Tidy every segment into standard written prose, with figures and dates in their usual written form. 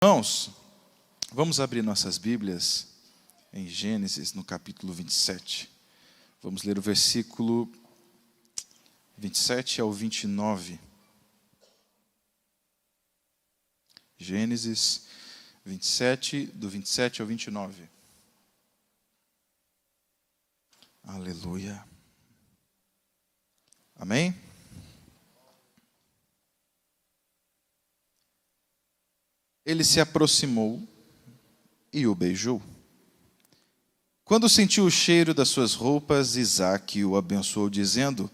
Irmãos, vamos abrir nossas Bíblias em Gênesis, no capítulo 27. Vamos ler o versículo 27 ao 29. Gênesis 27, do 27 ao 29. Aleluia. Amém? Ele se aproximou e o beijou. Quando sentiu o cheiro das suas roupas, Isaque o abençoou, dizendo: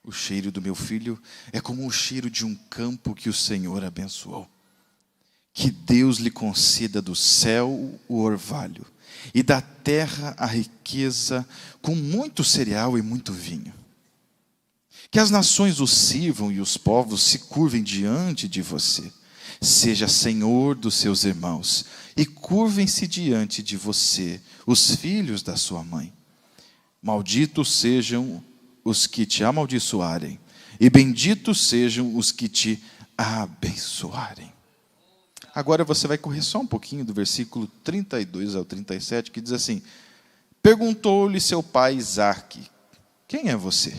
o cheiro do meu filho é como o cheiro de um campo que o Senhor abençoou. Que Deus lhe conceda do céu o orvalho, e da terra a riqueza, com muito cereal e muito vinho. Que as nações o sirvam e os povos se curvem diante de você. Seja senhor dos seus irmãos, e curvem-se diante de você os filhos da sua mãe. Malditos sejam os que te amaldiçoarem, e benditos sejam os que te abençoarem. Agora você vai correr só um pouquinho do versículo 32 ao 37, que diz assim: perguntou-lhe seu pai Isaque: quem é você?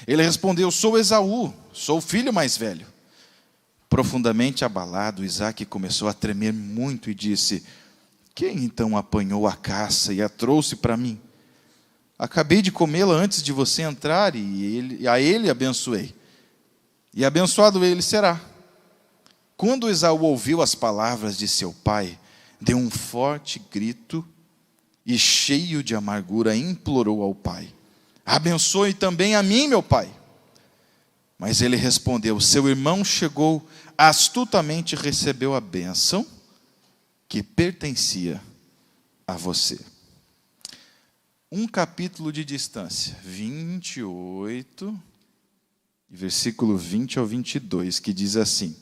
Ele respondeu: sou Esaú, sou o filho mais velho. Profundamente abalado, Isaque começou a tremer muito e disse: quem então apanhou a caça e a trouxe para mim? Acabei de comê-la antes de você entrar e a ele abençoei. E abençoado ele será. Quando Esaú ouviu as palavras de seu pai, deu um forte grito e, cheio de amargura, implorou ao pai: abençoe também a mim, meu pai. Mas ele respondeu: seu irmão chegou, astutamente recebeu a bênção que pertencia a você. Um capítulo de distância, 28, versículo 20 ao 22, que diz assim: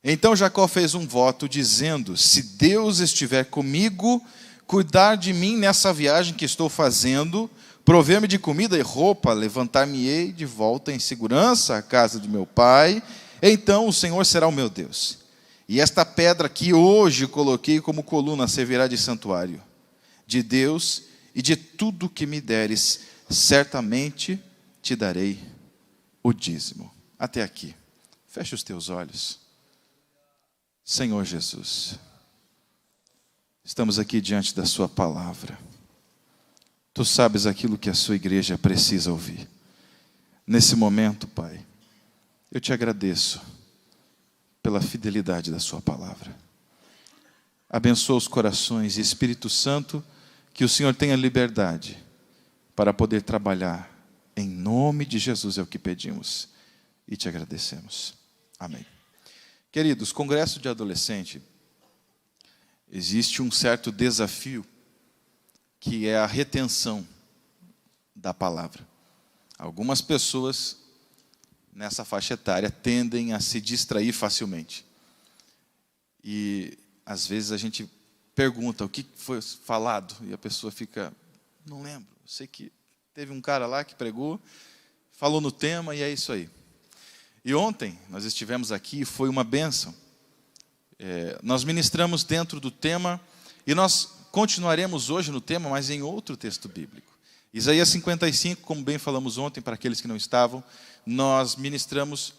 então Jacó fez um voto dizendo: se Deus estiver comigo, cuidar de mim nessa viagem que estou fazendo, prover-me de comida e roupa, levantar-me-ei de volta em segurança à casa de meu pai, então o Senhor será o meu Deus. E esta pedra que hoje coloquei como coluna servirá de santuário de Deus, e de tudo que me deres, certamente te darei o dízimo. Até aqui. Feche os teus olhos. Senhor Jesus, estamos aqui diante da sua palavra. Tu sabes aquilo que a sua igreja precisa ouvir. Nesse momento, Pai, eu te agradeço pela fidelidade da sua palavra. Abençoa os corações e, Espírito Santo, que o Senhor tenha liberdade para poder trabalhar. Em nome de Jesus é o que pedimos e te agradecemos. Amém. Queridos, congresso de adolescente, existe um certo desafio, que é a retenção da palavra. Algumas pessoas nessa faixa etária tendem a se distrair facilmente. E às vezes a gente pergunta o que foi falado e a pessoa fica: não lembro, sei que teve um cara lá que pregou, falou no tema e é isso aí. E ontem nós estivemos aqui e foi uma bênção. Nós ministramos dentro do tema e nós continuaremos hoje no tema, mas em outro texto bíblico. Isaías 55, como bem falamos ontem, para aqueles que não estavam, nós ministramos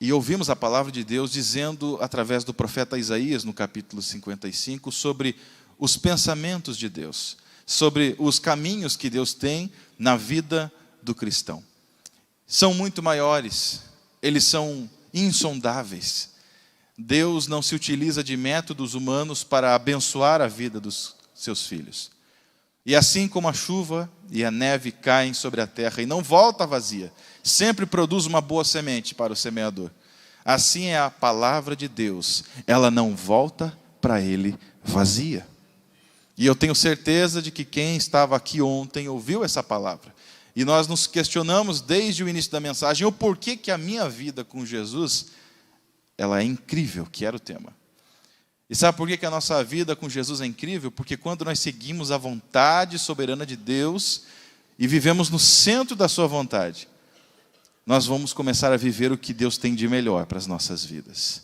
e ouvimos a palavra de Deus dizendo, através do profeta Isaías, no capítulo 55, sobre os pensamentos de Deus, sobre os caminhos que Deus tem na vida do cristão. São muito maiores, eles são insondáveis. Deus não se utiliza de métodos humanos para abençoar a vida dos seus filhos. E assim como a chuva e a neve caem sobre a terra e não volta vazia, sempre produz uma boa semente para o semeador, assim é a palavra de Deus, ela não volta para ele vazia. E eu tenho certeza de que quem estava aqui ontem ouviu essa palavra. E nós nos questionamos desde o início da mensagem o porquê que a minha vida com Jesus, ela é incrível, que era o tema. E sabe por que a nossa vida com Jesus é incrível? Porque quando nós seguimos a vontade soberana de Deus e vivemos no centro da sua vontade, nós vamos começar a viver o que Deus tem de melhor para as nossas vidas.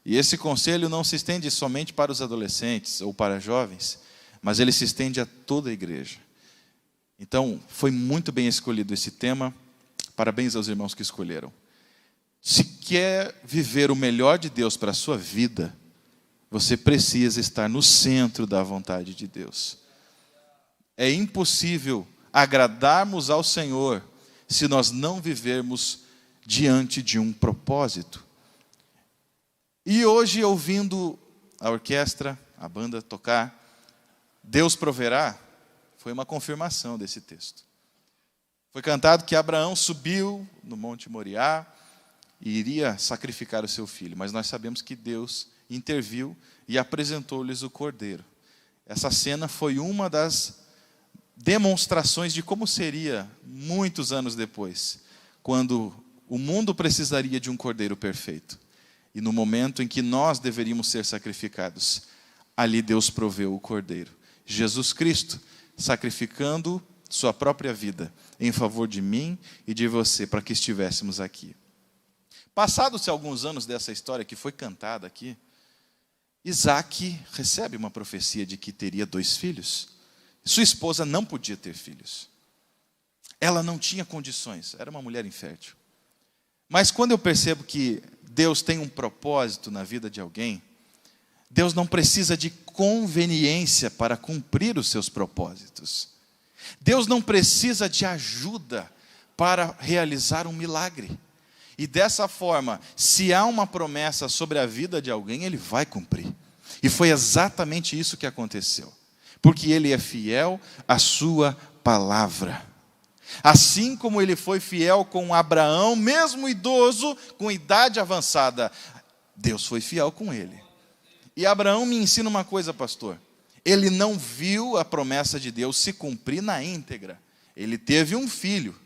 E esse conselho não se estende somente para os adolescentes ou para jovens, mas ele se estende a toda a igreja. Então, foi muito bem escolhido esse tema. Parabéns aos irmãos que escolheram. Se quer viver o melhor de Deus para a sua vida, você precisa estar no centro da vontade de Deus. É impossível agradarmos ao Senhor se nós não vivermos diante de um propósito. E hoje, ouvindo a orquestra, a banda tocar, Deus proverá, foi uma confirmação desse texto. Foi cantado que Abraão subiu no Monte Moriá e iria sacrificar o seu filho. Mas nós sabemos que Deus interviu e apresentou-lhes o cordeiro. Essa cena foi uma das demonstrações de como seria muitos anos depois, quando o mundo precisaria de um cordeiro perfeito. E no momento em que nós deveríamos ser sacrificados, ali Deus proveu o cordeiro. Jesus Cristo sacrificando sua própria vida em favor de mim e de você, para que estivéssemos aqui. Passados-se alguns anos dessa história que foi cantada aqui, Isaac recebe uma profecia de que teria 2 filhos. Sua esposa não podia ter filhos. Ela não tinha condições, era uma mulher infértil. Mas quando eu percebo que Deus tem um propósito na vida de alguém, Deus não precisa de conveniência para cumprir os seus propósitos. Deus não precisa de ajuda para realizar um milagre. E dessa forma, se há uma promessa sobre a vida de alguém, Ele vai cumprir. E foi exatamente isso que aconteceu. Porque Ele é fiel à sua palavra. Assim como Ele foi fiel com Abraão, mesmo idoso, com idade avançada, Deus foi fiel com ele. E Abraão me ensina uma coisa, pastor. Ele não viu a promessa de Deus se cumprir na íntegra. Ele teve um filho,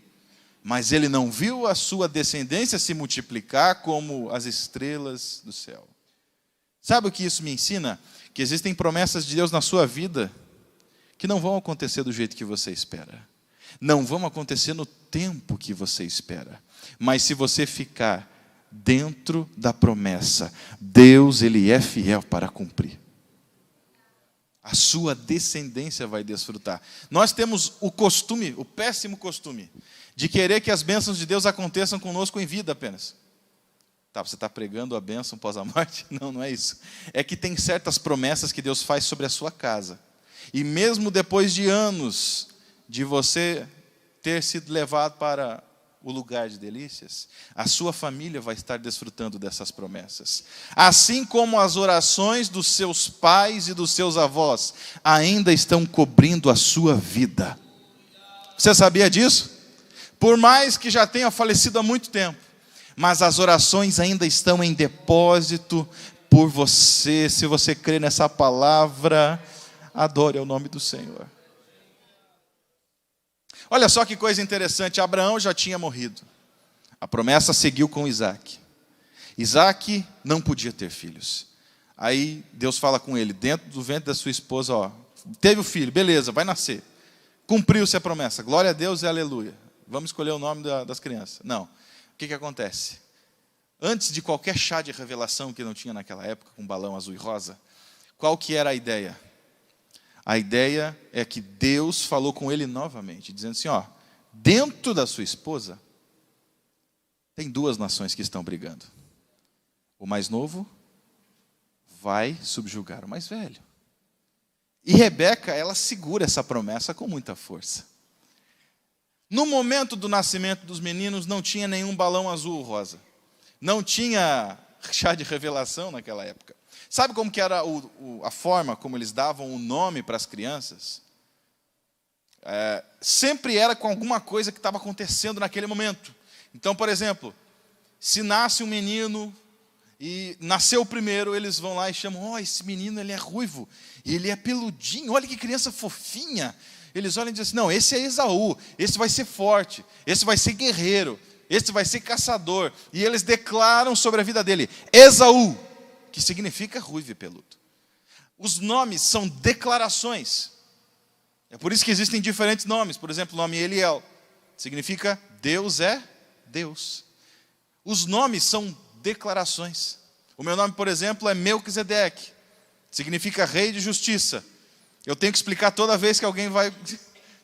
mas ele não viu a sua descendência se multiplicar como as estrelas do céu. Sabe o que isso me ensina? Que existem promessas de Deus na sua vida que não vão acontecer do jeito que você espera. Não vão acontecer no tempo que você espera. Mas se você ficar dentro da promessa, Deus, Ele é fiel para cumprir. A sua descendência vai desfrutar. Nós temos o costume, o péssimo costume, de querer que as bênçãos de Deus aconteçam conosco em vida apenas. Tá, você está pregando a bênção pós a morte? Não, não é isso. É que tem certas promessas que Deus faz sobre a sua casa. E mesmo depois de anos de você ter sido levado para o lugar de delícias, a sua família vai estar desfrutando dessas promessas. Assim como as orações dos seus pais e dos seus avós ainda estão cobrindo a sua vida. Você sabia disso? Por mais que já tenha falecido há muito tempo, mas as orações ainda estão em depósito por você. Se você crê nessa palavra, adore ao nome do Senhor. Olha só que coisa interessante, Abraão já tinha morrido. A promessa seguiu com Isaac. Isaac não podia ter filhos. Aí Deus fala com ele, dentro do ventre da sua esposa, ó, teve o filho, beleza, vai nascer. Cumpriu-se a promessa, glória a Deus e aleluia. Vamos escolher o nome das crianças. Não, o que acontece? Antes de qualquer chá de revelação que não tinha naquela época, com balão azul e rosa, qual que era a ideia? A ideia é que Deus falou com ele novamente, dizendo assim, ó, dentro da sua esposa, tem 2 nações que estão brigando. O mais novo vai subjugar o mais velho. E Rebeca, ela segura essa promessa com muita força. No momento do nascimento dos meninos, não tinha nenhum balão azul ou rosa. Não tinha chá de revelação naquela época. Sabe como que era a forma como eles davam o nome para as crianças? Sempre era com alguma coisa que estava acontecendo naquele momento. Então, por exemplo, se nasce um menino e nasceu o primeiro, eles vão lá e chamam, esse menino ele é ruivo, ele é peludinho, olha que criança fofinha. Eles olham e dizem assim, não, esse é Esaú, esse vai ser forte, esse vai ser guerreiro, esse vai ser caçador. E eles declaram sobre a vida dele, Esaú, que significa ruivo e peludo. Os nomes são declarações. É por isso que existem diferentes nomes. Por exemplo, o nome Eliel significa Deus é Deus. Os nomes são declarações. O meu nome, por exemplo, é Melquisedeque. Significa rei de justiça. Eu tenho que explicar toda vez que alguém vai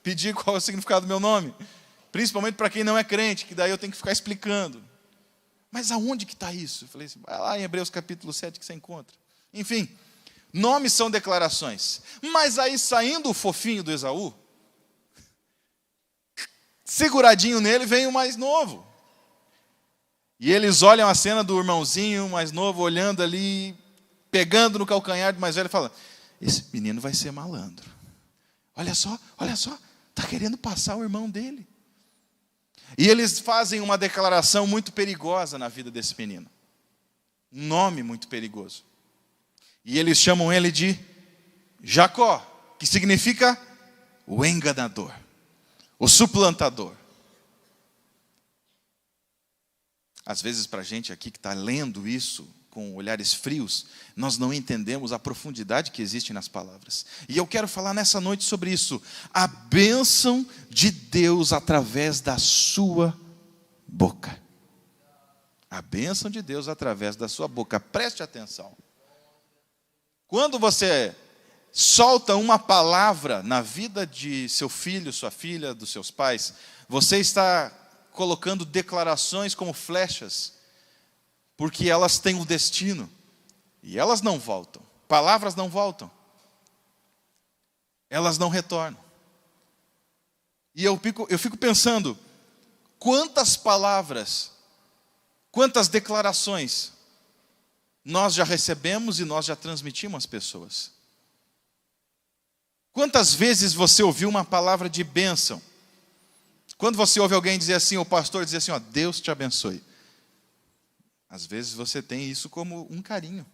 pedir qual é o significado do meu nome. Principalmente para quem não é crente, que daí eu tenho que ficar explicando. Mas aonde que está isso? Eu falei assim, vai lá em Hebreus capítulo 7 que você encontra. Enfim, nomes são declarações. Mas aí saindo o fofinho do Esaú, seguradinho nele vem o mais novo. E eles olham a cena do irmãozinho mais novo, olhando ali, pegando no calcanhar do mais velho e falam, esse menino vai ser malandro. Olha só, está querendo passar o irmão dele. E eles fazem uma declaração muito perigosa na vida desse menino. Um nome muito perigoso. E eles chamam ele de Jacó, que significa o enganador, o suplantador. Às vezes, para a gente aqui que está lendo isso com olhares frios, nós não entendemos a profundidade que existe nas palavras. E eu quero falar nessa noite sobre isso. A bênção de Deus através da sua boca. A bênção de Deus através da sua boca. Preste atenção. Quando você solta uma palavra na vida de seu filho, sua filha, dos seus pais, você está colocando declarações como flechas, porque elas têm um destino, e elas não voltam. Palavras não voltam. Elas não retornam. E eu fico pensando, quantas palavras, quantas declarações nós já recebemos e nós já transmitimos às pessoas. Quantas vezes você ouviu uma palavra de bênção? Quando você ouve alguém dizer assim, o pastor dizer assim, ó, Deus te abençoe. Às vezes você tem isso como um carinho.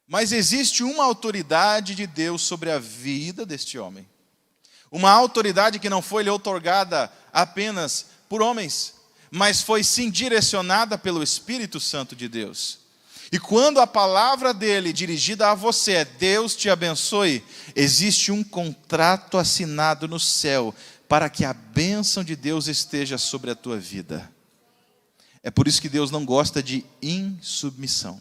Mas existe uma autoridade de Deus sobre a vida deste homem. Uma autoridade que não foi lhe outorgada apenas por homens, mas foi sim direcionada pelo Espírito Santo de Deus. E quando a palavra dele dirigida a você é Deus te abençoe, existe um contrato assinado no céu para que a bênção de Deus esteja sobre a tua vida. É por isso que Deus não gosta de insubmissão.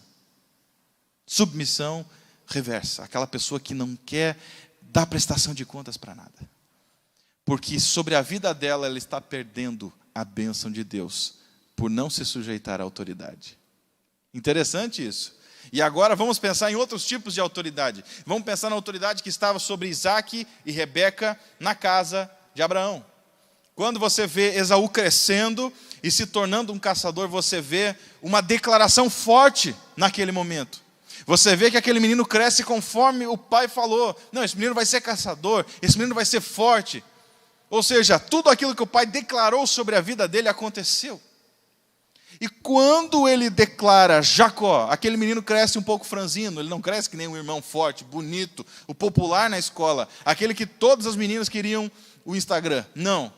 Submissão reversa, aquela pessoa que não quer dar prestação de contas para nada. Porque sobre a vida dela, ela está perdendo a bênção de Deus por não se sujeitar à autoridade. Interessante isso. E agora vamos pensar em outros tipos de autoridade. Vamos pensar na autoridade que estava sobre Isaac e Rebeca na casa de Abraão. Quando você vê Esaú crescendo e se tornando um caçador, você vê uma declaração forte naquele momento. Você vê que aquele menino cresce conforme o pai falou. Não, esse menino vai ser caçador, esse menino vai ser forte. Ou seja, tudo aquilo que o pai declarou sobre a vida dele aconteceu. E quando ele declara Jacó, aquele menino cresce um pouco franzino, ele não cresce que nem um irmão forte, bonito, o popular na escola, aquele que todas as meninas queriam o Instagram. Não.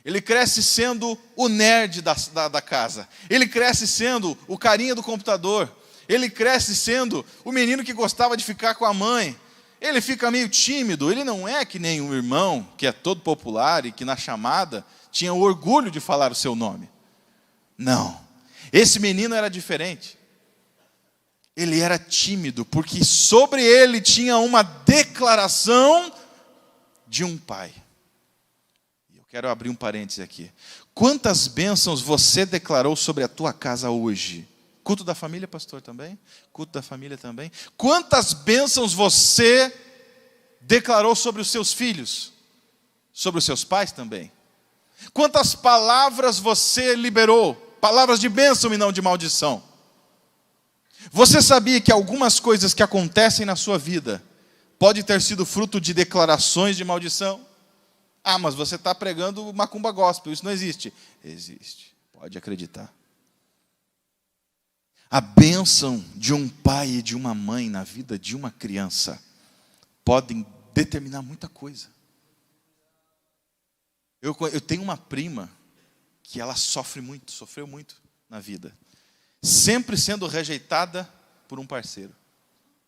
Ele cresce sendo o nerd da casa. Ele cresce sendo o carinha do computador. Ele cresce sendo o menino que gostava de ficar com a mãe. Ele fica meio tímido. Ele não é que nem um irmão que é todo popular e que na chamada tinha o orgulho de falar o seu nome. Não. Esse menino era diferente. Ele era tímido, porque sobre ele tinha uma declaração de um pai. Eu quero abrir um parêntese aqui. Quantas bênçãos você declarou sobre a tua casa hoje? Culto da família, pastor, também? Culto da família também? Quantas bênçãos você declarou sobre os seus filhos? Sobre os seus pais também? Quantas palavras você liberou? Palavras de bênção e não de maldição. Você sabia que algumas coisas que acontecem na sua vida pode ter sido fruto de declarações de maldição? Ah, mas você está pregando macumba gospel, isso não existe. Existe, pode acreditar. A bênção de um pai e de uma mãe na vida de uma criança podem determinar muita coisa. Eu tenho uma prima que ela sofreu muito na vida. Sempre sendo rejeitada por um parceiro.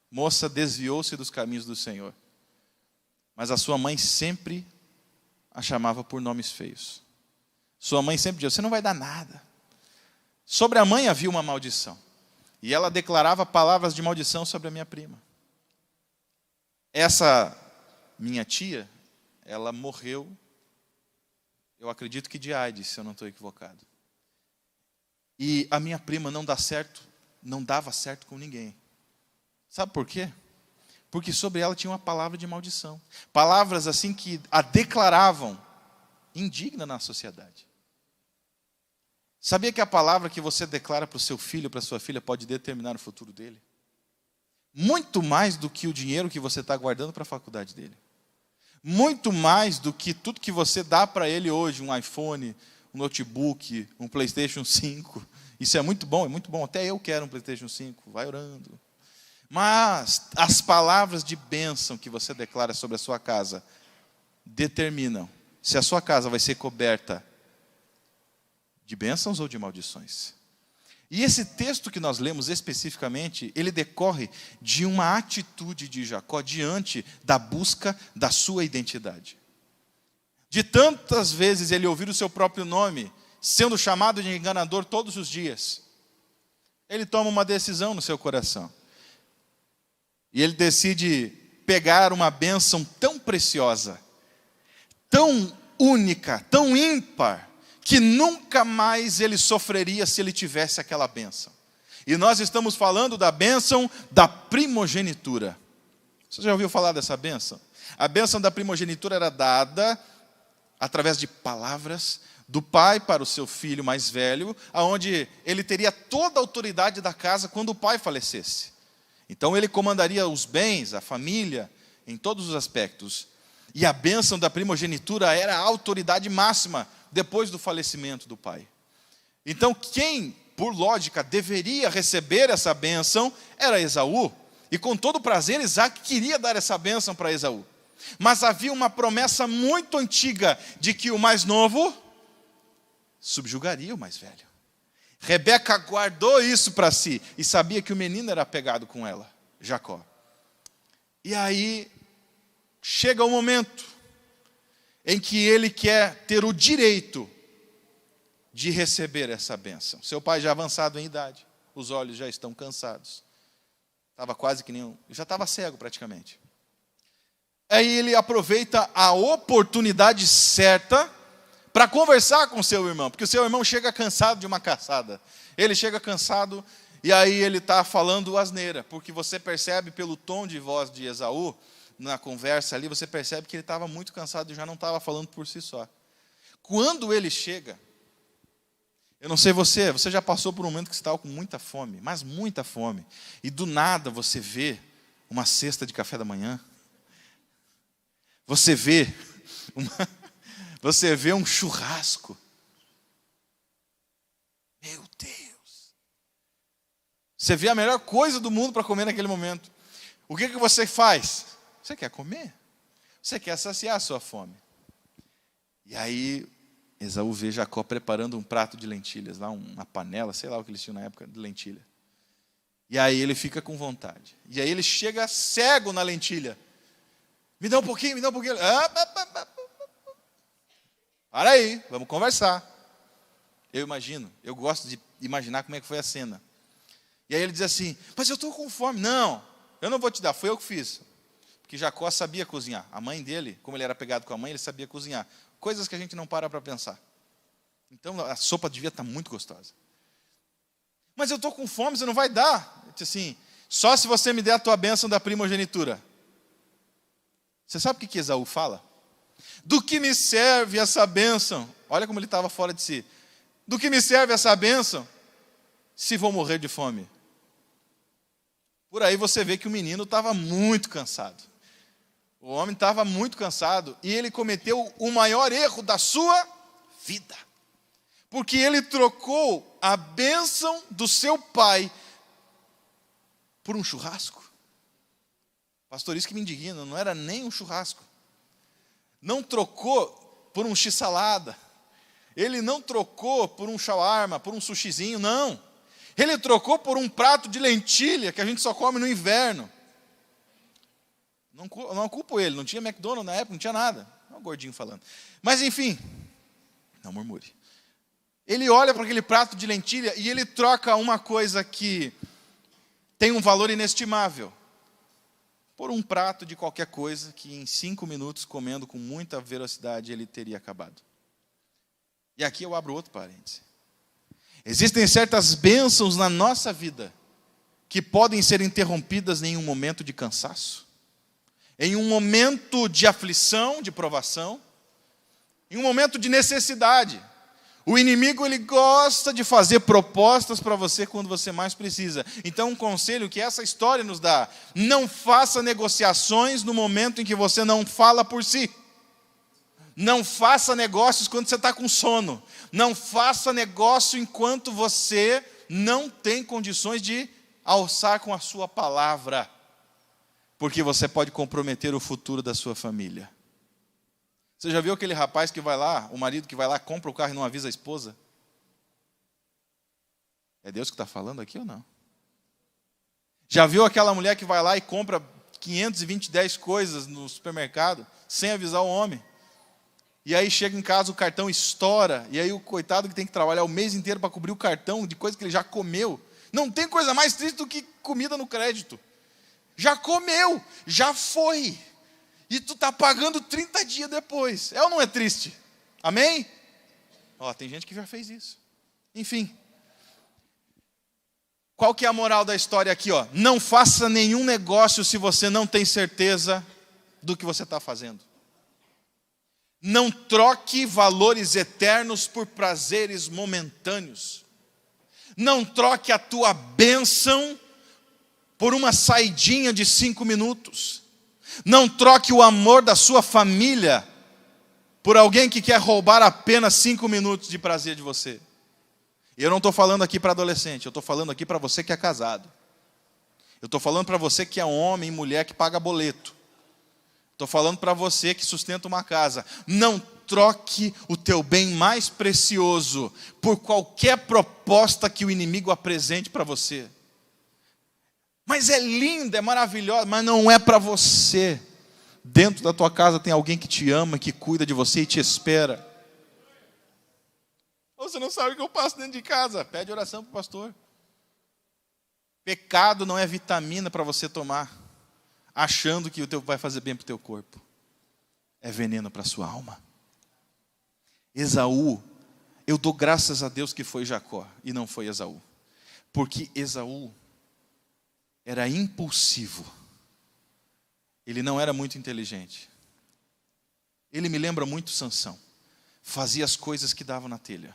Moça desviou-se dos caminhos do Senhor. Mas a sua mãe sempre a chamava por nomes feios. Sua mãe sempre dizia, você não vai dar nada. Sobre a mãe havia uma maldição. E ela declarava palavras de maldição sobre a minha prima. Essa minha tia, ela morreu, eu acredito que de AIDS, se eu não estou equivocado. E a minha prima não dava certo com ninguém. Sabe por quê? Porque sobre ela tinha uma palavra de maldição. Palavras assim que a declaravam indigna na sociedade. Sabia que a palavra que você declara para o seu filho, para a sua filha, pode determinar o futuro dele? Muito mais do que o dinheiro que você está guardando para a faculdade dele. Muito mais do que tudo que você dá para ele hoje, um iPhone, um notebook, um PlayStation 5. Isso é muito bom, é muito bom. Até eu quero um PlayStation 5, vai orando. Mas as palavras de bênção que você declara sobre a sua casa determinam se a sua casa vai ser coberta de bênçãos ou de maldições. E esse texto que nós lemos especificamente, ele decorre de uma atitude de Jacó diante da busca da sua identidade. De tantas vezes ele ouvir o seu próprio nome, sendo chamado de enganador todos os dias, ele toma uma decisão no seu coração. E ele decide pegar uma bênção tão preciosa, tão única, tão ímpar, que nunca mais ele sofreria se ele tivesse aquela bênção. E nós estamos falando da bênção da primogenitura. Você já ouviu falar dessa bênção? A bênção da primogenitura era dada através de palavras do pai para o seu filho mais velho, aonde ele teria toda a autoridade da casa quando o pai falecesse. Então ele comandaria os bens, a família, em todos os aspectos. E a bênção da primogenitura era a autoridade máxima depois do falecimento do pai. Então quem, por lógica, deveria receber essa bênção era Esaú. E com todo prazer Isaac queria dar essa bênção para Esaú. Mas havia uma promessa muito antiga de que o mais novo subjugaria o mais velho. Rebeca guardou isso para si e sabia que o menino era apegado com ela, Jacó. E aí chega o momento em que ele quer ter o direito de receber essa bênção. Seu pai já avançado em idade, os olhos já estão cansados. Estava quase que já estava cego praticamente. Aí ele aproveita a oportunidade certa para conversar com seu irmão, porque o seu irmão chega cansado de uma caçada. Ele chega cansado e aí ele está falando asneira, porque você percebe pelo tom de voz de Esaú, na conversa ali, você percebe que ele estava muito cansado e já não estava falando por si só. Quando ele chega, eu não sei você já passou por um momento que você estava com muita fome, mas muita fome, e do nada você vê uma cesta de café da manhã, você vê um churrasco. Meu Deus! Você vê a melhor coisa do mundo para comer naquele momento. O que você faz? Você quer comer? Você quer saciar a sua fome. E aí, Esaú vê Jacó preparando um prato de lentilhas, lá uma panela, sei lá o que eles tinham na época de lentilha. E aí ele fica com vontade. E aí ele chega cego na lentilha. Me dá um pouquinho, me dá um pouquinho. Para aí, vamos conversar. Eu gosto de imaginar como é que foi a cena. E aí ele diz assim, mas eu estou com fome. Não, eu não vou te dar, foi eu que fiz. Porque Jacó sabia cozinhar. A mãe dele, como ele era pegado com a mãe, ele sabia cozinhar. Coisas que a gente não para pensar. Então a sopa devia estar muito gostosa. Mas eu estou com fome, você não vai dar. Ele disse assim, só se você me der a tua bênção da primogenitura. Você sabe o que Esaú fala? Do que me serve essa bênção? Olha como ele estava fora de si. Do que me serve essa bênção se vou morrer de fome? Por aí você vê que o menino estava muito cansado. O homem estava muito cansado e ele cometeu o maior erro da sua vida. Porque ele trocou a bênção do seu pai por um churrasco. Pastor, isso que me indigna, não era nem um churrasco. Não trocou por um x-salada. Ele não trocou por um shawarma, por um sushizinho, não. Ele trocou por um prato de lentilha que a gente só come no inverno. Não culpo ele, não tinha McDonald's na época, não tinha nada. Olha o gordinho falando. Mas enfim, não murmure. Ele olha para aquele prato de lentilha e ele troca uma coisa que tem um valor inestimável por um prato de qualquer coisa que em 5 minutos, comendo com muita velocidade, ele teria acabado. E aqui eu abro outro parêntese. Existem certas bênçãos na nossa vida que podem ser interrompidas em um momento de cansaço, em um momento de aflição, de provação, em um momento de necessidade. O inimigo, ele gosta de fazer propostas para você quando você mais precisa. Então, um conselho que essa história nos dá: não faça negociações no momento em que você não fala por si. Não faça negócios quando você está com sono. Não faça negócio enquanto você não tem condições de alçar com a sua palavra. Porque você pode comprometer o futuro da sua família. Você já viu aquele rapaz que vai lá, o marido que vai lá, compra o carro e não avisa a esposa? É Deus que está falando aqui ou não? Já viu aquela mulher que vai lá e compra 510 coisas no supermercado, sem avisar o homem? E aí chega em casa, o cartão estoura, e aí o coitado que tem que trabalhar o mês inteiro para cobrir o cartão de coisa que ele já comeu. Não tem coisa mais triste do que comida no crédito. Já comeu, já foi. E tu está pagando 30 dias depois. É ou não é triste? Amém? Tem gente que já fez isso. Enfim. Qual que é a moral da história aqui? Não faça nenhum negócio se você não tem certeza do que você está fazendo. Não troque valores eternos por prazeres momentâneos. Não troque a tua bênção por uma saidinha de 5 minutos. Não troque o amor da sua família por alguém que quer roubar apenas 5 minutos de prazer de você. E eu não estou falando aqui para adolescente, eu estou falando aqui para você que é casado. Eu estou falando para você que é homem e mulher que paga boleto. Estou falando para você que sustenta uma casa. Não troque o teu bem mais precioso por qualquer proposta que o inimigo apresente para você. Mas é linda, é maravilhosa, mas não é para você. Dentro da tua casa tem alguém que te ama, que cuida de você e te espera. Você não sabe o que eu passo dentro de casa? Pede oração para o pastor. Pecado não é vitamina para você tomar, achando que vai fazer bem para o teu corpo. É veneno para a sua alma. Esaú, eu dou graças a Deus que foi Jacó e não foi Esaú. Porque Esaú era impulsivo. Ele não era muito inteligente. Ele me lembra muito Sansão. Fazia as coisas que davam na telha.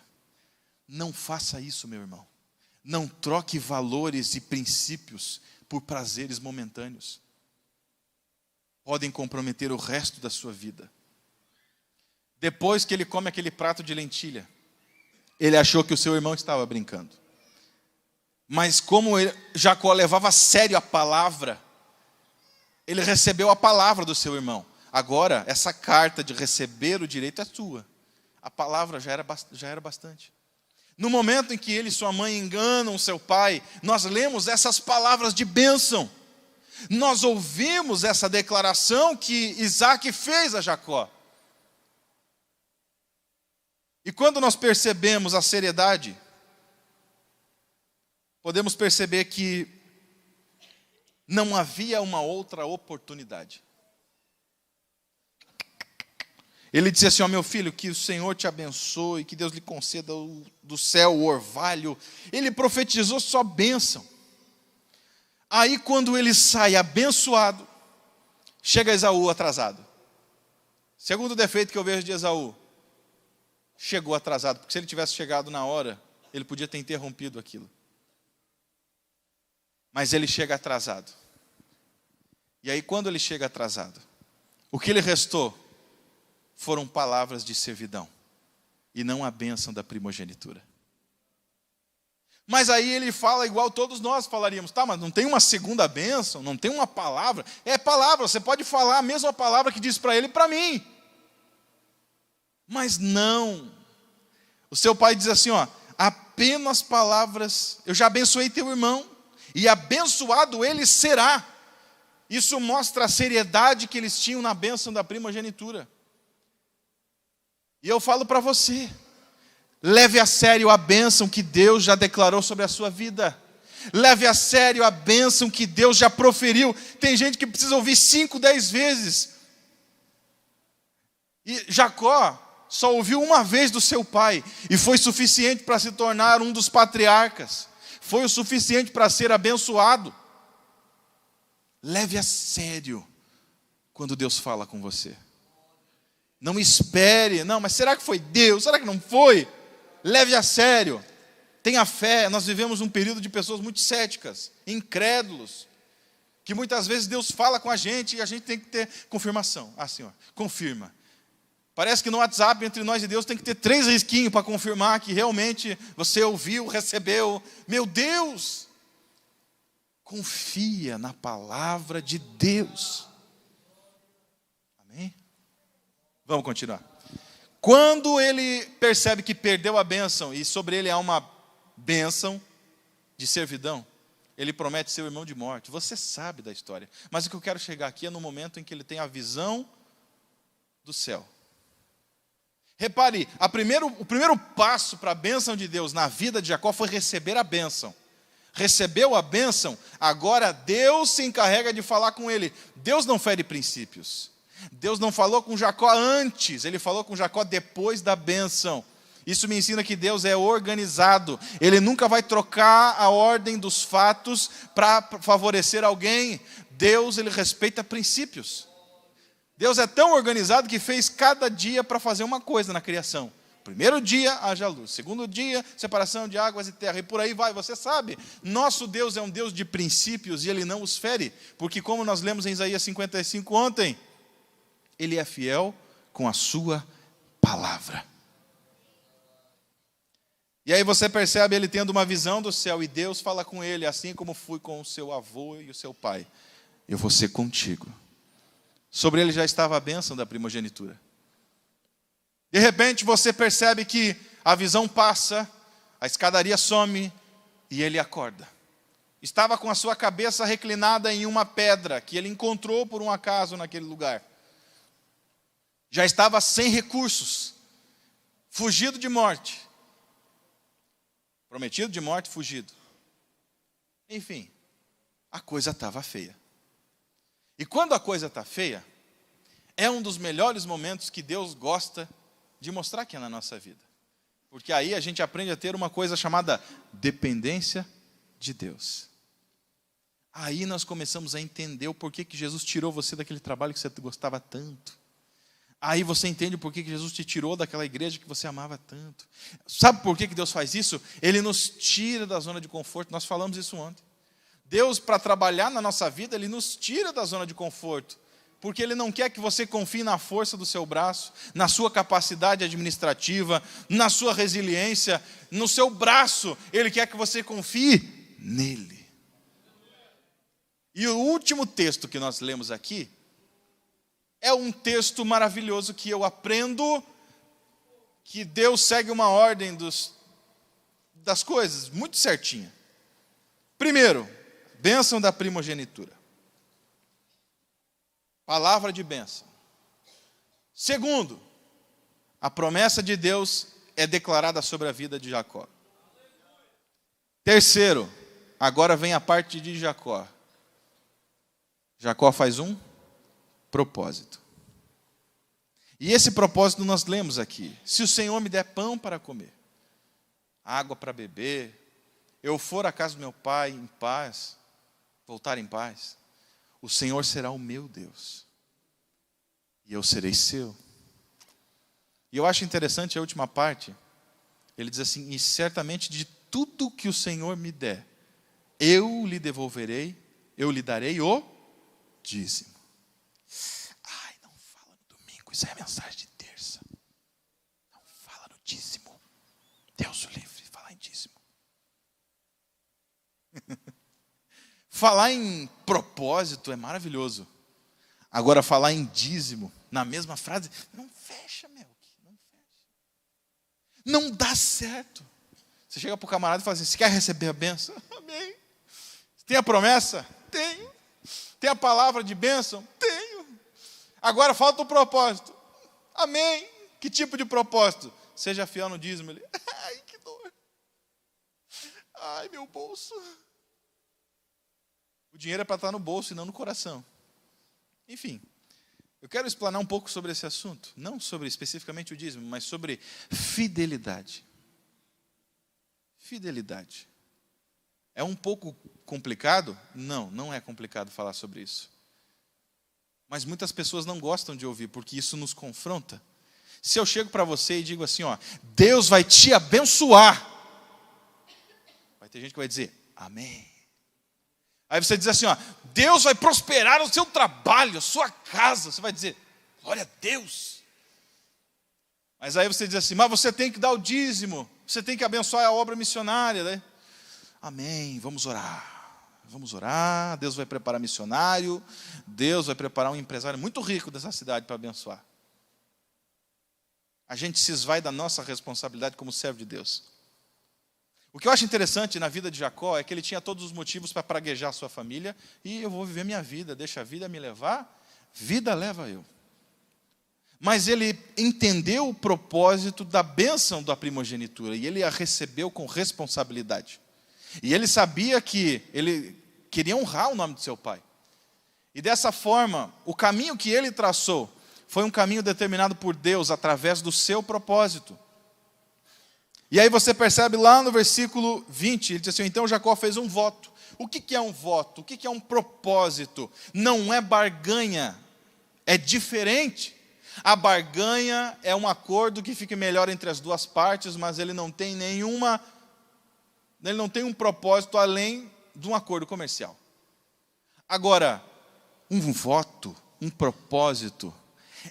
Não faça isso, meu irmão. Não troque valores e princípios por prazeres momentâneos. Podem comprometer o resto da sua vida. Depois que ele come aquele prato de lentilha, ele achou que o seu irmão estava brincando. Mas como Jacó levava a sério a palavra, ele recebeu a palavra do seu irmão. Agora, essa carta de receber o direito é sua. A palavra já era bastante. No momento em que ele e sua mãe enganam seu pai, nós lemos essas palavras de bênção. Nós ouvimos essa declaração que Isaac fez a Jacó. E quando nós percebemos a seriedade, podemos perceber que não havia uma outra oportunidade. Ele disse assim: meu filho, que o Senhor te abençoe, que Deus lhe conceda do céu o orvalho. Ele profetizou só bênção. Aí quando ele sai abençoado, chega Esaú atrasado. Segundo defeito que eu vejo de Esaú, chegou atrasado, porque se ele tivesse chegado na hora, ele podia ter interrompido aquilo. Mas ele chega atrasado. E aí quando ele chega atrasado, o que lhe restou foram palavras de servidão, e não a bênção da primogenitura. Mas aí ele fala igual todos nós falaríamos: tá, mas não tem uma segunda bênção, não tem uma palavra? É palavra, você pode falar a mesma palavra que diz para ele e para mim. Mas não. O seu pai diz assim: apenas palavras, eu já abençoei teu irmão, e abençoado ele será. Isso mostra a seriedade que eles tinham na bênção da primogenitura. E eu falo para você, Leve a sério a bênção que Deus já declarou sobre a sua vida. Leve a sério a bênção que Deus já proferiu. Tem gente que precisa ouvir 5, 10 vezes. E Jacó só ouviu uma vez do seu pai, e foi suficiente para se tornar um dos patriarcas. Foi o suficiente para ser abençoado. Leve a sério quando Deus fala com você. Não espere, não, mas será que foi Deus? Será que não foi? Leve a sério. Tenha fé. Nós vivemos um período de pessoas muito céticas, incrédulos, que muitas vezes Deus fala com a gente e a gente tem que ter confirmação. Ah, Senhor, confirma. Parece que no WhatsApp, entre nós e Deus, tem que ter 3 risquinhos para confirmar que realmente você ouviu, recebeu. Meu Deus! Confia na palavra de Deus. Amém? Vamos continuar. Quando ele percebe que perdeu a bênção e sobre ele há uma bênção de servidão, ele promete ser o irmão de morte. Você sabe da história. Mas o que eu quero chegar aqui é no momento em que ele tem a visão do céu. Repare, o primeiro passo para a bênção de Deus na vida de Jacó foi receber a bênção. Recebeu a bênção, agora Deus se encarrega de falar com ele. Deus não fere princípios. Deus não falou com Jacó antes, ele falou com Jacó depois da bênção. Isso me ensina que Deus é organizado. Ele nunca vai trocar a ordem dos fatos para favorecer alguém. Deus, ele respeita princípios. Deus é tão organizado que fez cada dia para fazer uma coisa na criação. Primeiro dia, haja luz. Segundo dia, separação de águas e terra. E por aí vai, você sabe. Nosso Deus é um Deus de princípios e Ele não os fere. Porque como nós lemos em Isaías 55 ontem, Ele é fiel com a sua palavra. E aí você percebe ele tendo uma visão do céu. E Deus fala com ele, assim como fui com o seu avô e o seu pai. Eu vou ser contigo. Sobre ele já estava a bênção da primogenitura. De repente você percebe que a visão passa, a escadaria some e ele acorda. Estava com a sua cabeça reclinada em uma pedra que ele encontrou por um acaso naquele lugar. Já estava sem recursos, fugido de morte. Prometido de morte, fugido. Enfim, a coisa estava feia. E quando a coisa está feia, é um dos melhores momentos que Deus gosta de mostrar que é na nossa vida. Porque aí a gente aprende a ter uma coisa chamada dependência de Deus. Aí nós começamos a entender o porquê que Jesus tirou você daquele trabalho que você gostava tanto. Aí você entende o porquê que Jesus te tirou daquela igreja que você amava tanto. Sabe por que Deus faz isso? Ele nos tira da zona de conforto. Nós falamos isso ontem. Deus, para trabalhar na nossa vida, Ele nos tira da zona de conforto. Porque Ele não quer que você confie na força do seu braço, na sua capacidade administrativa, na sua resiliência, no seu braço. Ele quer que você confie nele. E o último texto que nós lemos aqui é um texto maravilhoso que eu aprendo que Deus segue uma ordem das coisas muito certinha. Primeiro, bênção da primogenitura. Palavra de bênção. Segundo, a promessa de Deus é declarada sobre a vida de Jacó. Terceiro, agora vem a parte de Jacó. Jacó faz um propósito. E esse propósito nós lemos aqui. Se o Senhor me der pão para comer, água para beber, eu for à casa do meu pai em paz, voltar em paz, o Senhor será o meu Deus. E eu serei seu. E eu acho interessante a última parte. Ele diz assim, e certamente de tudo que o Senhor me der, eu lhe devolverei, eu lhe darei o dízimo. Ai, não fala no domingo, isso é mensagem de terça. Não fala no dízimo. Deus o livre, falar em dízimo. Falar em propósito é maravilhoso. Agora, falar em dízimo, na mesma frase, não fecha, Melk, não fecha. Não dá certo. Você chega para o camarada e fala assim, você quer receber a bênção? Amém. Tem a promessa? Tenho. Tem a palavra de bênção? Tenho. Agora falta o propósito. Amém. Que tipo de propósito? seja fiel no dízimo. Ele, ai, que dor. Ai, meu bolso. O dinheiro é para estar no bolso e não no coração. Enfim, eu quero explanar um pouco sobre esse assunto. Não sobre especificamente o dízimo, mas sobre fidelidade. Fidelidade. É um pouco complicado? Não, não é complicado falar sobre isso. Mas muitas pessoas não gostam de ouvir, porque isso nos confronta. Se eu chego para você e digo assim, ó, Deus vai te abençoar, vai ter gente que vai dizer, amém. Aí você diz assim, ó, Deus vai prosperar o seu trabalho, a sua casa. Você vai dizer, glória a Deus. Mas aí você diz assim, mas você tem que dar o dízimo, você tem que abençoar a obra missionária, né? Amém, vamos orar. Vamos orar, Deus vai preparar missionário, Deus vai preparar um empresário muito rico dessa cidade para abençoar. A gente se esvai da nossa responsabilidade como servo de Deus. O que eu acho interessante na vida de Jacó é que ele tinha todos os motivos para praguejar a sua família, e eu vou viver minha vida, deixa a vida me levar, vida leva eu. Mas ele entendeu o propósito da bênção da primogenitura, e ele a recebeu com responsabilidade. E ele sabia que ele queria honrar o nome de seu pai. E dessa forma, o caminho que ele traçou foi um caminho determinado por Deus através do seu propósito. E aí você percebe lá no versículo 20, ele diz assim, então Jacó fez um voto. O que é um voto? O que é um propósito? Não é barganha, é diferente. A barganha é um acordo que fica melhor entre as duas partes, mas ele não tem um propósito além de um acordo comercial. Agora, um voto, um propósito,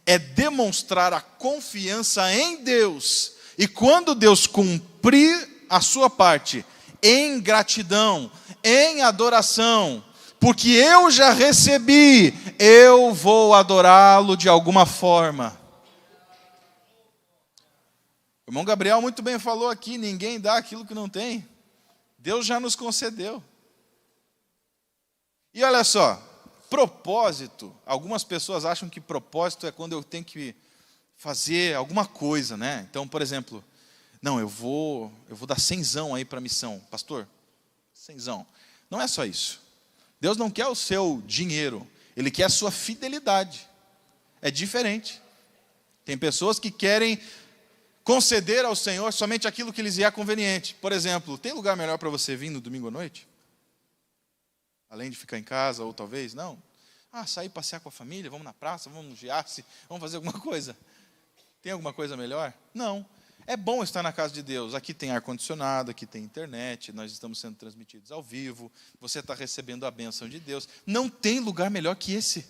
é demonstrar a confiança em Deus. E quando Deus cumprir a sua parte, em gratidão, em adoração, porque eu já recebi, eu vou adorá-lo de alguma forma. O irmão Gabriel muito bem falou aqui, ninguém dá aquilo que não tem. Deus já nos concedeu. E olha só, propósito, algumas pessoas acham que propósito é quando eu tenho que fazer alguma coisa, né? Então, por exemplo, não, eu vou dar 100zão aí para a missão. Pastor, 100zão. Não é só isso. Deus não quer o seu dinheiro, Ele quer a sua fidelidade. É diferente. Tem pessoas que querem conceder ao Senhor somente aquilo que lhes é conveniente. Por exemplo, tem lugar melhor para você vir no domingo à noite? Além de ficar em casa, ou talvez, não. Sair passear com a família, vamos na praça, vamos no Giasse, vamos fazer alguma coisa. Tem alguma coisa melhor? Não. É bom estar na casa de Deus. Aqui tem ar-condicionado, aqui tem internet, nós estamos sendo transmitidos ao vivo, você está recebendo a bênção de Deus. Não tem lugar melhor que esse.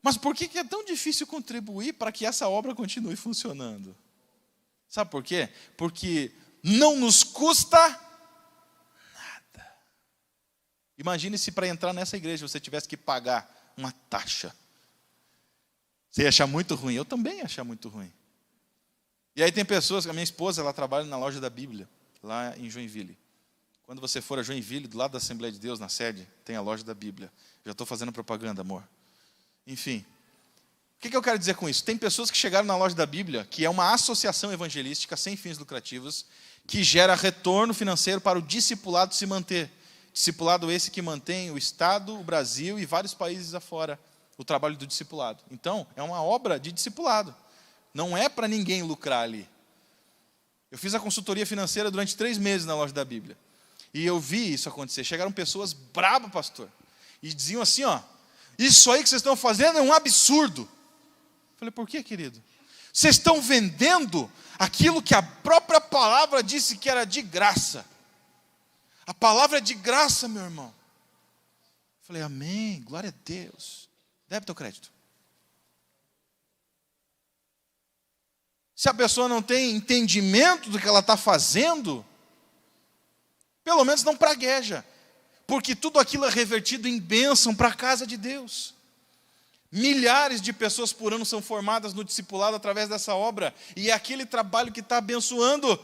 Mas por que é tão difícil contribuir para que essa obra continue funcionando? Sabe por quê? Porque não nos custa nada. Imagine se para entrar nessa igreja você tivesse que pagar uma taxa. Você ia achar muito ruim. Eu também ia achar muito ruim. E aí tem pessoas, a minha esposa, ela trabalha na loja da Bíblia, lá em Joinville. Quando você for a Joinville, do lado da Assembleia de Deus, na sede, tem a loja da Bíblia. Já estou fazendo propaganda, amor. Enfim. O que eu quero dizer com isso? Tem pessoas que chegaram na loja da Bíblia, que é uma associação evangelística sem fins lucrativos, que gera retorno financeiro para o discipulado se manter. Discipulado esse que mantém o Estado, o Brasil e vários países afora, o trabalho do discipulado. Então, é uma obra de discipulado. Não é para ninguém lucrar ali. Eu fiz a consultoria financeira durante 3 meses na loja da Bíblia. E eu vi isso acontecer. Chegaram pessoas brabas, pastor. E diziam assim, ó, isso aí que vocês estão fazendo é um absurdo. Falei, por quê, querido? Vocês estão vendendo aquilo que a própria palavra disse que era de graça. A palavra é de graça, meu irmão. Falei, amém, glória a Deus. Débito ou crédito? Se a pessoa não tem entendimento do que ela está fazendo, pelo menos não pragueja. Porque tudo aquilo é revertido em bênção para a casa de Deus. Milhares de pessoas por ano são formadas no discipulado através dessa obra. E é aquele trabalho que está abençoando.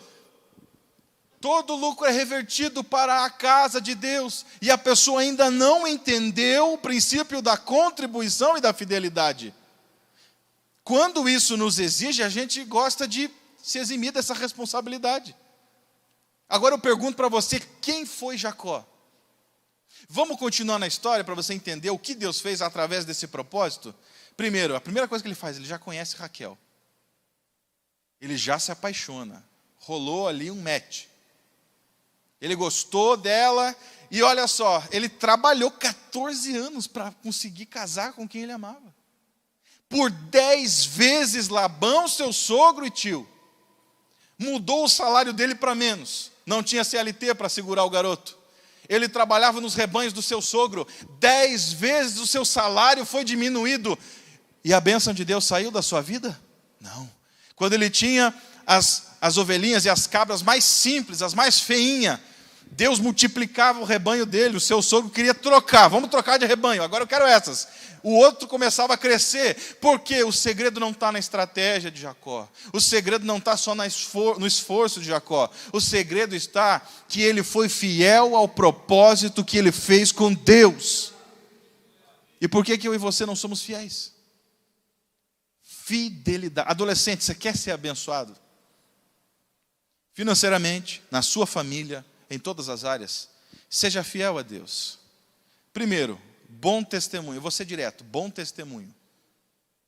Todo lucro é revertido para a casa de Deus. E a pessoa ainda não entendeu o princípio da contribuição e da fidelidade. Quando isso nos exige, a gente gosta de se eximir dessa responsabilidade. Agora eu pergunto para você, quem foi Jacó? Vamos continuar na história para você entender o que Deus fez através desse propósito? Primeiro, a primeira coisa que ele faz, ele já conhece Raquel. Ele já se apaixona. Rolou ali um match. Ele gostou dela e olha só, ele trabalhou 14 anos para conseguir casar com quem ele amava. Por 10 vezes Labão, seu sogro e tio, mudou o salário dele para menos. Não tinha CLT para segurar o garoto. Ele trabalhava nos rebanhos do seu sogro. 10 vezes o seu salário foi diminuído. E a bênção de Deus saiu da sua vida? Não. Quando ele tinha as ovelhinhas e as cabras mais simples, as mais feinhas, Deus multiplicava o rebanho dele. O seu sogro queria trocar. Vamos trocar de rebanho, agora eu quero essas. O outro começava a crescer. Porque o segredo não está na estratégia de Jacó. O segredo não está só no esforço de Jacó. O segredo está que ele foi fiel ao propósito que ele fez com Deus. E por que eu e você não somos fiéis? Fidelidade. Adolescente, você quer ser abençoado? Financeiramente, na sua família, em todas as áreas, seja fiel a Deus. Primeiro, bom testemunho. Eu vou ser direto, bom testemunho.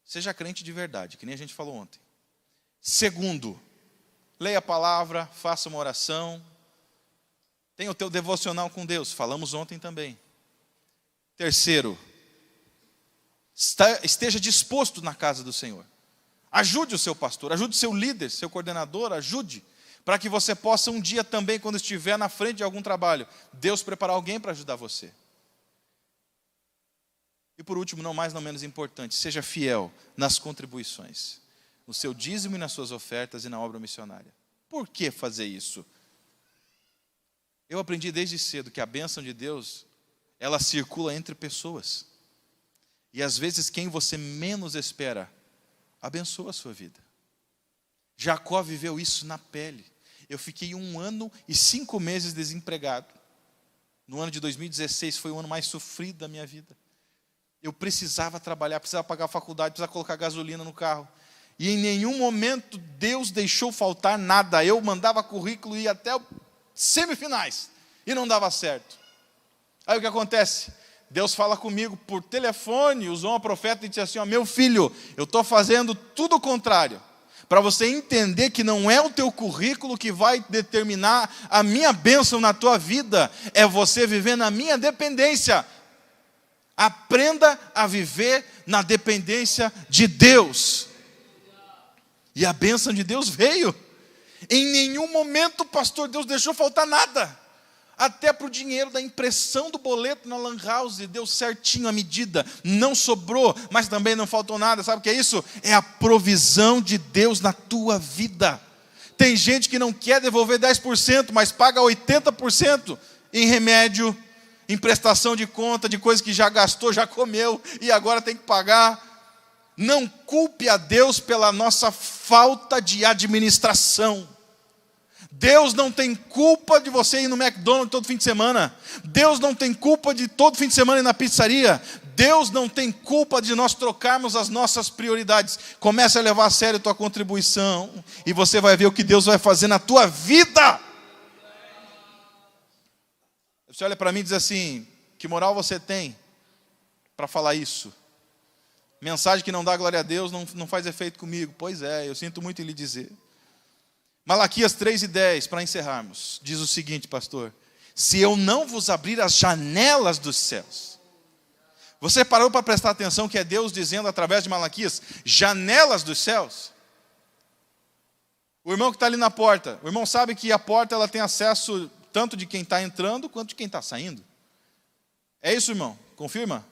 Seja crente de verdade, que nem a gente falou ontem. Segundo, leia a palavra, faça uma oração. Tenha o teu devocional com Deus, falamos ontem também. Terceiro, esteja disposto na casa do Senhor. Ajude o seu pastor, ajude o seu líder, seu coordenador, ajude. Para que você possa um dia também, quando estiver na frente de algum trabalho, Deus preparar alguém para ajudar você. E por último, não mais não menos importante, seja fiel nas contribuições, no seu dízimo e nas suas ofertas e na obra missionária. Por que fazer isso? Eu aprendi desde cedo que a bênção de Deus, ela circula entre pessoas. E às vezes quem você menos espera, abençoa a sua vida. Jacó viveu isso na pele. Eu fiquei 1 ano e 5 meses desempregado. No ano de 2016 foi o ano mais sofrido da minha vida. Eu precisava trabalhar, precisava pagar a faculdade, precisava colocar gasolina no carro. E em nenhum momento Deus deixou faltar nada. Eu mandava currículo e ia até semifinais. E não dava certo. Aí o que acontece? Deus fala comigo por telefone, usou uma profeta e disse assim, meu filho, eu estou fazendo tudo o contrário. Para você entender que não é o teu currículo que vai determinar a minha bênção na tua vida, é você viver na minha dependência. Aprenda a viver na dependência de Deus. E a bênção de Deus veio. Em nenhum momento, pastor, Deus deixou faltar nada. Até para o dinheiro da impressão do boleto na Lan House, deu certinho a medida, não sobrou, mas também não faltou nada. Sabe o que é isso? É a provisão de Deus na tua vida. Tem gente que não quer devolver 10%, mas paga 80% em remédio, em prestação de conta, de coisas que já gastou, já comeu, e agora tem que pagar. Não culpe a Deus pela nossa falta de administração. Deus não tem culpa de você ir no McDonald's todo fim de semana. Deus não tem culpa de todo fim de semana ir na pizzaria. Deus não tem culpa de nós trocarmos as nossas prioridades. Comece a levar a sério a tua contribuição e você vai ver o que Deus vai fazer na tua vida. Você olha para mim e diz assim, que moral você tem para falar isso? Mensagem que não dá glória a Deus não faz efeito comigo. Pois é, eu sinto muito em lhe dizer. Malaquias 3:10, para encerrarmos, diz o seguinte, pastor: se eu não vos abrir as janelas dos céus. Você parou para prestar atenção que é Deus dizendo através de Malaquias, janelas dos céus? O irmão que está ali na porta, o irmão sabe que a porta ela tem acesso tanto de quem está entrando quanto de quem está saindo. É isso, irmão? Confirma?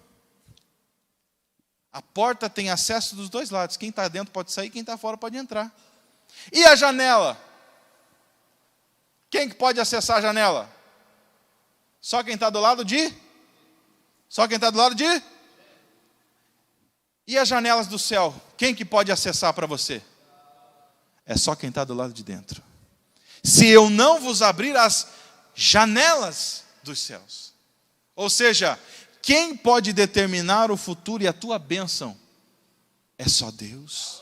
A porta tem acesso dos dois lados. Quem está dentro pode sair, quem está fora pode entrar. E a janela? Quem que pode acessar a janela? Só quem está do lado de? Só quem está do lado de? E as janelas do céu? Quem que pode acessar para você? É só quem está do lado de dentro. Se eu não vos abrir as janelas dos céus. Ou seja, quem pode determinar o futuro e a tua bênção? É só Deus.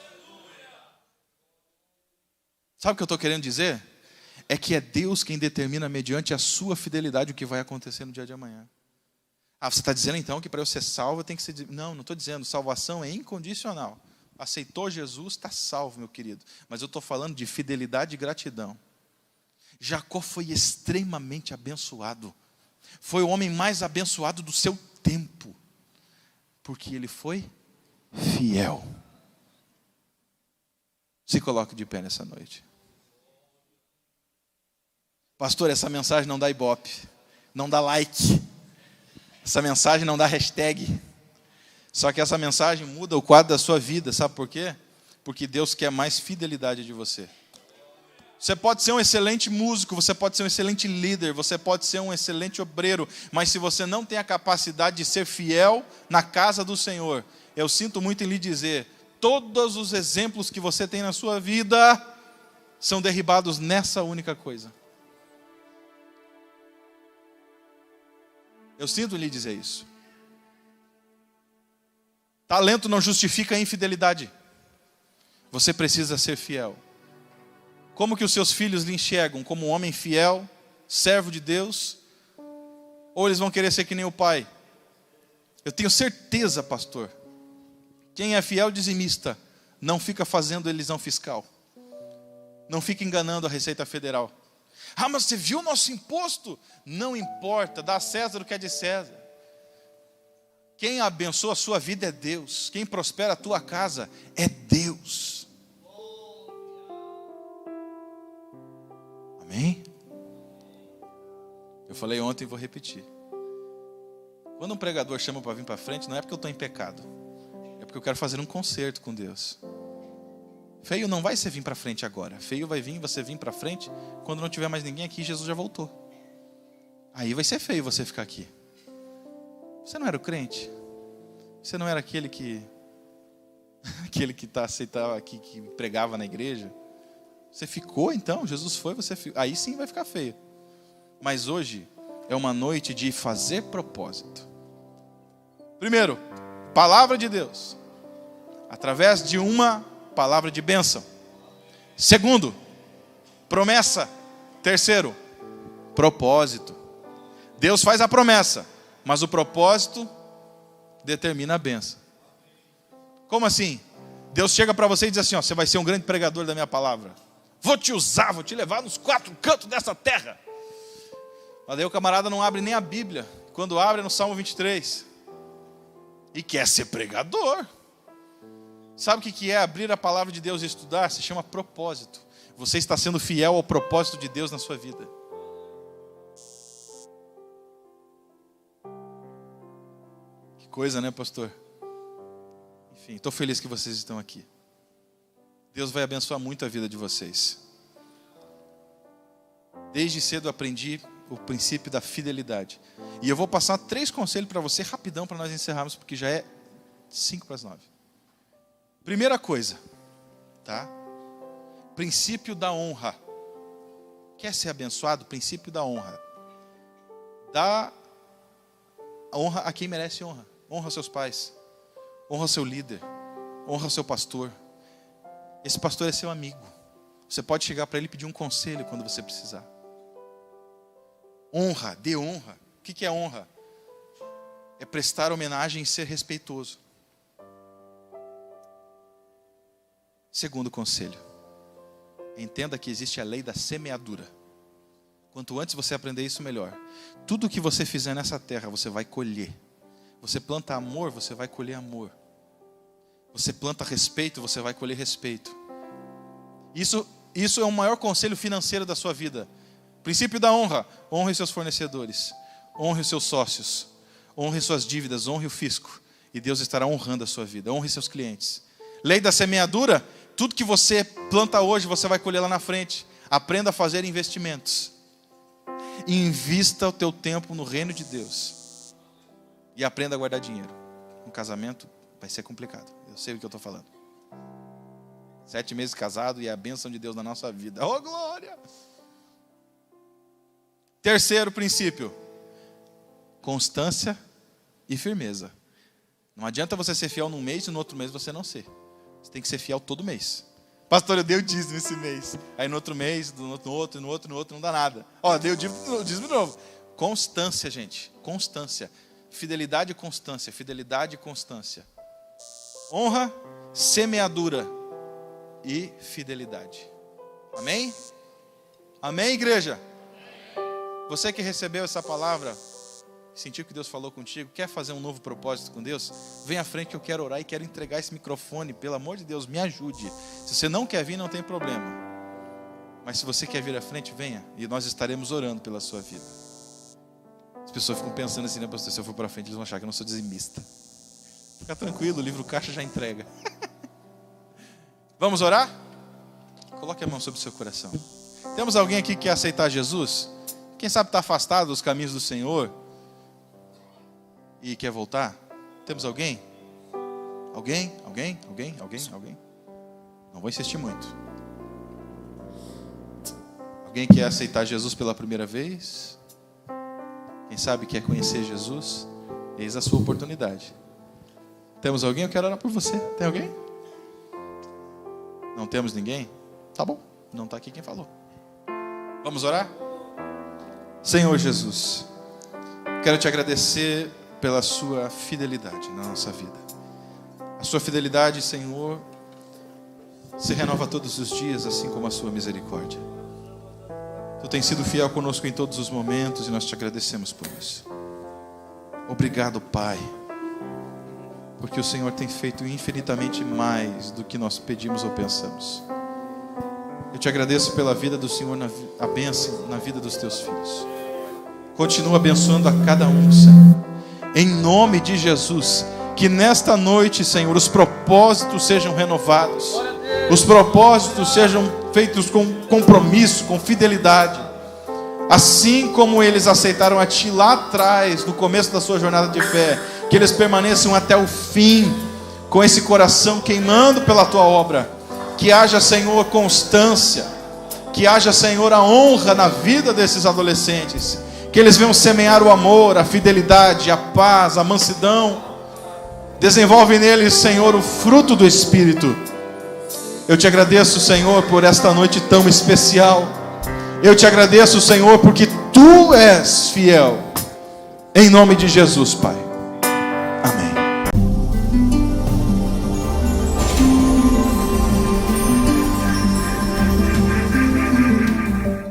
Sabe o que eu estou querendo dizer? É que é Deus quem determina, mediante a sua fidelidade, o que vai acontecer no dia de amanhã. Você está dizendo então que para eu ser salvo tem que ser... Não, não estou dizendo. Salvação é incondicional. Aceitou Jesus, está salvo, meu querido. Mas eu estou falando de fidelidade e gratidão. Jacó foi extremamente abençoado. Foi o homem mais abençoado do seu tempo. Porque ele foi fiel. Se coloque de pé nessa noite. Pastor, essa mensagem não dá ibope, não dá like, essa mensagem não dá hashtag. Só que essa mensagem muda o quadro da sua vida, sabe por quê? Porque Deus quer mais fidelidade de você. Você pode ser um excelente músico, você pode ser um excelente líder, você pode ser um excelente obreiro, mas se você não tem a capacidade de ser fiel na casa do Senhor, eu sinto muito em lhe dizer, todos os exemplos que você tem na sua vida são derribados nessa única coisa. Eu sinto lhe dizer isso. Talento não justifica a infidelidade. Você precisa ser fiel. Como que os seus filhos lhe enxergam? Como um homem fiel, servo de Deus? Ou eles vão querer ser que nem o pai? Eu tenho certeza, pastor, quem é fiel dizimista não fica fazendo elisão fiscal. Não fica enganando a Receita Federal. Mas você viu o nosso imposto? Não importa, dá a César o que é de César. Quem abençoa a sua vida é Deus. Quem prospera a tua casa é Deus. Amém? Eu falei ontem e vou repetir. Quando um pregador chama para vir para frente, não é porque eu estou em pecado. É porque eu quero fazer um concerto com Deus. Feio não vai ser vir para frente agora. Feio vai vir, você vir para frente. Quando não tiver mais ninguém aqui, Jesus já voltou. Aí vai ser feio você ficar aqui. Você não era o crente? Você não era aquele que aceitava aqui, que pregava na igreja? Você ficou então? Jesus foi, você ficou. Aí sim vai ficar feio. Mas hoje é uma noite de fazer propósito. Primeiro, palavra de Deus. Através de uma palavra de bênção. Segundo, promessa. Terceiro, propósito. Deus faz a promessa, mas o propósito determina a bênção. Como assim? Deus chega para você e diz assim, você vai ser um grande pregador da minha palavra. Vou te usar, vou te levar nos 4 cantos dessa terra. Mas daí o camarada não abre nem a Bíblia. Quando abre é no Salmo 23. E quer ser pregador. Sabe o que é abrir a palavra de Deus e estudar? Se chama propósito. Você está sendo fiel ao propósito de Deus na sua vida. Que coisa, né, pastor? Enfim, estou feliz que vocês estão aqui. Deus vai abençoar muito a vida de vocês. Desde cedo aprendi o princípio da fidelidade. E eu vou passar 3 conselhos para você rapidão para nós encerrarmos, porque já é 8:55. Primeira coisa, tá? Princípio da honra. Quer ser abençoado? Princípio da honra. Dá honra a quem merece honra. Honra seus pais. Honra seu líder. Honra seu pastor. Esse pastor é seu amigo. Você pode chegar para ele e pedir um conselho quando você precisar. Honra, dê honra. O que é honra? É prestar homenagem e ser respeitoso. Segundo conselho, entenda que existe a lei da semeadura. Quanto antes você aprender isso, melhor. Tudo que você fizer nessa terra, você vai colher. Você planta amor, você vai colher amor. Você planta respeito, você vai colher respeito. Isso é o maior conselho financeiro da sua vida. Princípio da honra. Honre seus fornecedores. Honre os seus sócios. Honre suas dívidas, honre o fisco. E Deus estará honrando a sua vida. Honre seus clientes. Lei da semeadura. Tudo que você planta hoje, você vai colher lá na frente. Aprenda a fazer investimentos. Invista o teu tempo no reino de Deus. E aprenda a guardar dinheiro. Um casamento vai ser complicado. Eu sei o que eu estou falando. 7 meses casado e a bênção de Deus na nossa vida. Oh, glória! Terceiro princípio. Constância e firmeza. Não adianta você ser fiel num mês e no outro mês você não ser. Você tem que ser fiel todo mês. Pastor, eu dei o dízimo esse mês. Aí no outro mês, no outro, não dá nada. Ó, dei o dízimo de novo. Constância, gente. Constância. Fidelidade e constância. Fidelidade e constância. Honra, semeadura e fidelidade. Amém? Amém, igreja? Você que recebeu essa palavra, sentiu que Deus falou contigo, quer fazer um novo propósito com Deus? Vem à frente que eu quero orar e quero entregar esse microfone. Pelo amor de Deus, me ajude. Se você não quer vir, não tem problema. Mas se você quer vir à frente, venha. E nós estaremos orando pela sua vida. As pessoas ficam pensando assim, né, pastor? Se eu for para frente, eles vão achar que eu não sou dizimista. Fica tranquilo, o livro caixa já entrega. Vamos orar? Coloque a mão sobre o seu coração. Temos alguém aqui que quer aceitar Jesus? Quem sabe está afastado dos caminhos do Senhor e quer voltar? Temos alguém? Alguém? Não vou insistir muito. Alguém quer aceitar Jesus pela primeira vez? Quem sabe quer conhecer Jesus? Eis a sua oportunidade. Temos alguém? Eu quero orar por você. Tem alguém? Não temos ninguém? Tá bom, não está aqui quem falou. Vamos orar? Senhor Jesus, quero te agradecer pela sua fidelidade na nossa vida. A sua fidelidade, Senhor, se renova todos os dias, assim como a sua misericórdia. Tu tens sido fiel conosco em todos os momentos e nós te agradecemos por isso. Obrigado, Pai, porque o Senhor tem feito infinitamente mais do que nós pedimos ou pensamos. Eu te agradeço pela vida do Senhor, a bênção na vida dos teus filhos. Continua abençoando a cada um, Senhor. Em nome de Jesus, que nesta noite, Senhor, os propósitos sejam renovados. Os propósitos sejam feitos com compromisso, com fidelidade. Assim como eles aceitaram a Ti lá atrás, no começo da sua jornada de fé, que eles permaneçam até o fim, com esse coração queimando pela Tua obra. Que haja, Senhor, constância. Que haja, Senhor, a honra na vida desses adolescentes. Que eles venham semear o amor, a fidelidade, a paz, a mansidão. Desenvolve neles, Senhor, o fruto do Espírito. Eu te agradeço, Senhor, por esta noite tão especial. Eu te agradeço, Senhor, porque Tu és fiel. Em nome de Jesus, Pai.